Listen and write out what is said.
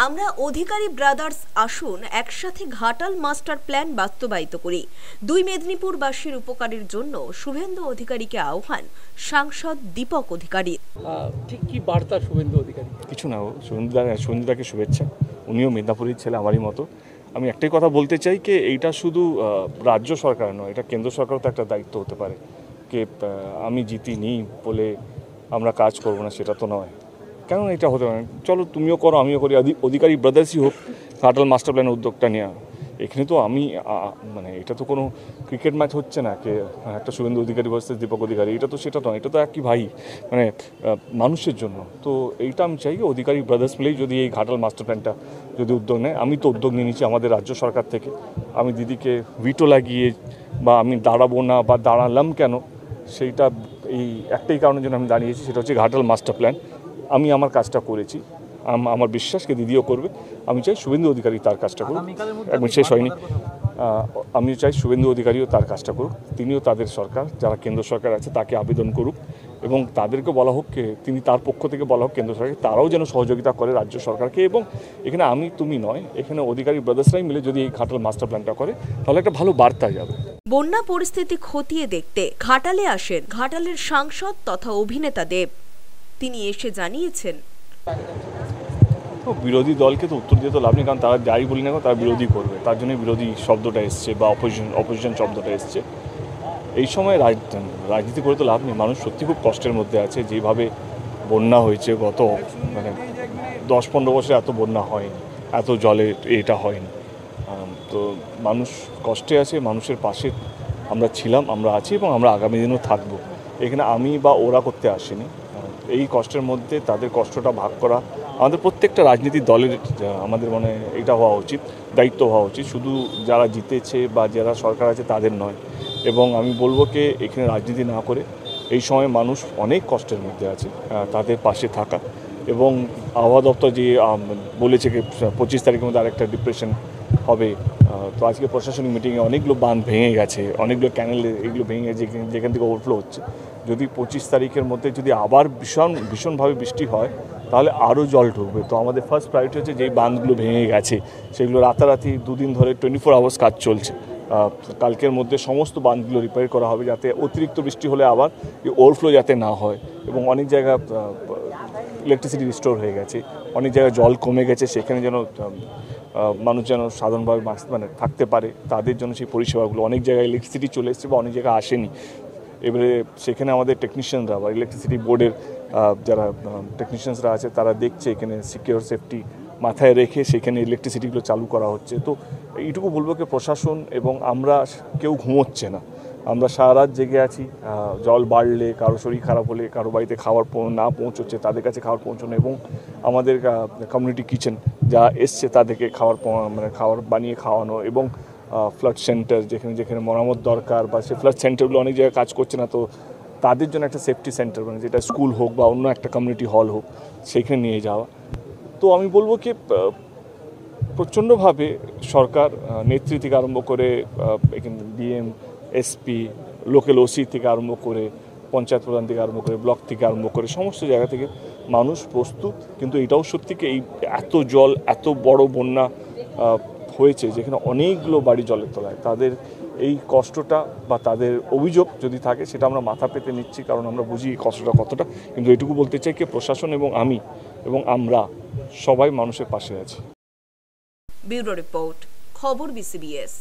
আমরা অধিকারী ব্রাদার্স আসুন একসাথে ঘাটাল মাস্টার প্ল্যান বাস্তবায়িত করি। দুই মেদিনীপুরবাসীর উপকারের জন্য শুভেন্দু অধিকারীকে আহ্বান সাংসদ দীপক অধিকারী। ঠিক কি বার্তা শুভেন্দু অধিকারী? কিছু না, শুভেন্দুদাকে শুভেচ্ছা। উনিও মেদিনীপুরের ছেলে, আমারই মতো। আমি একটাই কথা বলতে চাই যে এইটা শুধু রাজ্য সরকার নয়, এটা কেন্দ্র সরকারও তো একটা দায়িত্ব হতে পারে। কে আমি জিতিনি বলে আমরা কাজ করবো না, সেটা তো নয়। কেন এটা হতে পারে? চলো তুমিও করো, আমিও করি, অধিকারী ব্রাদার্সই হোক ঘাটাল মাস্টার প্ল্যানের উদ্যোগটা নেওয়া। এখানে তো আমি মানে এটা তো কোনো ক্রিকেট ম্যাচ হচ্ছে না, কে একটা শুভেন্দু অধিকারী ভার্সেস দীপক অধিকারী, এটা তো সেটা নয়, এটা তো একই ভাই, মানে মানুষের জন্য। তো এইটা আমি চাই অধিকারী ব্রাদার্স মিলেই যদি এই ঘাটাল মাস্টার প্ল্যানটা যদি উদ্যোগ নেয়। আমি তো উদ্যোগ নিয়ে নিচ্ছি আমাদের রাজ্য সরকার থেকে। আমি দিদিকে ভিটো লাগিয়ে বা আমি দাঁড়াবো না বা দাঁড়ালাম কেন, সেইটা এই একটাই কারণের জন্য আমি দাঁড়িয়েছি, সেটা হচ্ছে ঘাটাল মাস্টার প্ল্যান। আমি আমার কাজটা করেছি, আমার বিশ্বাসকে দিদিও করবে। আমি চাই শুভেন্দু অধিকারী তার কাজটা করুক, একদম শেষ হয়নি। আমি চাই শুভেন্দু অধিকারীও তার কাজটা করুক। তিনিও তাদের সরকার, যারা কেন্দ্র সরকার আছে তাকে আবেদন করুক এবং তাদেরকে বলা হোক, তিনি তার পক্ষ থেকে বলা হোক কেন্দ্র সরকার, তারাও যেন সহযোগিতা করে রাজ্য সরকারকে। এবং এখানে আমি তুমি নয়, এখানে অধিকারী ব্রাদার্সরাই মিলে যদি এই ঘাটাল মাস্টার প্ল্যানটা করে, তাহলে একটা ভালো বার্তা যাবে। বন্যা পরিস্থিতি খতিয়ে দেখতে ঘাটালে আসেন ঘাটালের সাংসদ তথা অভিনেতা দেব। তিনি এসে জানিয়েছেন, বিরোধী দলকে তো উত্তর দিয়ে তো লাভ নেই, কারণ তারা যাই বলি না তারা বিরোধী করবে, তার জন্য বিরোধী শব্দটা এসছে বা অপোজিশন শব্দটা এসছে। এই সময় রাজনীতি করে তো লাভ নেই। মানুষ সত্যি খুব কষ্টের মধ্যে আছে। যেভাবে বন্যা হয়েছে গত 10-15 বছরে এত বন্যা হয়নি, এত জলে এটা হয়নি। তো মানুষ কষ্টে আছে, মানুষের পাশে আমরা ছিলাম, আমরা আছি এবং আমরা আগামী দিনও থাকবো। এখানে আমি বা ওরা করতে আসিনি। এই কষ্টের মধ্যে তাদের কষ্টটা ভাগ করা আমাদের প্রত্যেকটা রাজনীতির দলের, আমাদের মনে এটা হওয়া উচিত, দায়িত্ব হওয়া উচিত। শুধু যারা জিতেছে বা যারা সরকার আছে তাদের নয়। এবং আমি বলবো কি এখানে রাজনীতি না করে এই সময় মানুষ অনেক কষ্টের মধ্যে আছে, তাদের পাশে থাকা। এবং আবহাওয়া দপ্তর যে বলেছে কি 25 তারিখের মধ্যে আরেকটা ডিপ্রেশন হবে। তো আজকে প্রশাসনিক মিটিংয়ে অনেকগুলো বাঁধ ভেঙে গেছে, অনেকগুলো ক্যানেলে এগুলো ভেঙে গেছে, যেখান থেকে ওভারফ্লো হচ্ছে। যদি 25 তারিখের মধ্যে যদি আবার ভীষণভাবে বৃষ্টি হয়, তাহলে আরও জল ঢুকবে। তো আমাদের ফার্স্ট প্রায়োরিটি হচ্ছে যেই বাঁধগুলো ভেঙে গেছে সেগুলো রাতারাতি 2 দিন ধরে 24 আওয়ার্স কাজ চলছে। কালকের মধ্যে সমস্ত বাঁধগুলো রিপেয়ার করা হবে, যাতে অতিরিক্ত বৃষ্টি হলে আবার ওভারফ্লো যাতে না হয়। এবং অনেক জায়গায় ইলেকট্রিসিটি রিস্টোর হয়ে গেছে, অনেক জায়গায় জল কমে গেছে, সেখানে যেন মানুষ যেন সাধারণভাবে মানে থাকতে পারে, তাদের জন্য সেই পরিষেবাগুলো। অনেক জায়গায় ইলেকট্রিসিটি চলে এসেছে বা অনেক জায়গায় আসেনি। এবারে সেখানে আমাদের টেকনিশিয়ানরা বা ইলেকট্রিসিটি বোর্ডের যারা টেকনিশিয়ানসরা আছে তারা দেখছে এখানে সিকিউর সেফটি মাথায় রেখে সেখানে ইলেকট্রিসিটিগুলো চালু করা হচ্ছে। তো এইটুকু বলবো কি প্রশাসন এবং আমরা কেউ ঘুমোচ্ছে না, আমরা সারা রাত জেগে আছি। জল বাড়লে, কারো শরীর খারাপ হলে, কারো বাড়িতে খাবার না পৌঁছচ্ছে, তাদের কাছে খাবার পৌঁছানো, এবং আমাদের কমিউনিটি কিচেন যা এসছে তাদেরকে খাবার বানিয়ে খাওয়ানো, এবং ফ্লাড সেন্টার যেখানে যেখানে মরামত দরকার বা সেই ফ্লাড সেন্টারগুলো অনেক জায়গায় কাজ করছে না, তো তাদের জন্য একটা সেফটি সেন্টার, মানে যেটা স্কুল হোক বা অন্য একটা কমিউনিটি হল হোক, সেখানে নিয়ে যাওয়া। তো আমি বলবো কি প্রচণ্ডভাবে সরকার নেত্রী থেকে আরম্ভ করে এখানে ডিএম, এসপি, লোকাল ওসি থেকে আরম্ভ করে পঞ্চায়েত প্রধান থেকে আরম্ভ করে ব্লক থেকে আরম্ভ করে সমস্ত জায়গা থেকে মানুষ প্রস্তুত। কিন্তু এটাও সত্যি কি এই এত জল, এত বড় বন্যা হয়েছে যেখানে অনেকগুলো বাড়ি জলের তলায়, তাদের এই কষ্টটা বা তাদের অভিযোগ যদি থাকে সেটা আমরা মাথা পেতে নিচ্ছি, কারণ আমরা বুঝি কষ্টটা কতটা। কিন্তু এটুকু বলতে চাই কি প্রশাসন এবং আমি এবং আমরা সবাই মানুষের পাশে আছি। ব্যুরো রিপোর্ট, খবর BCBS।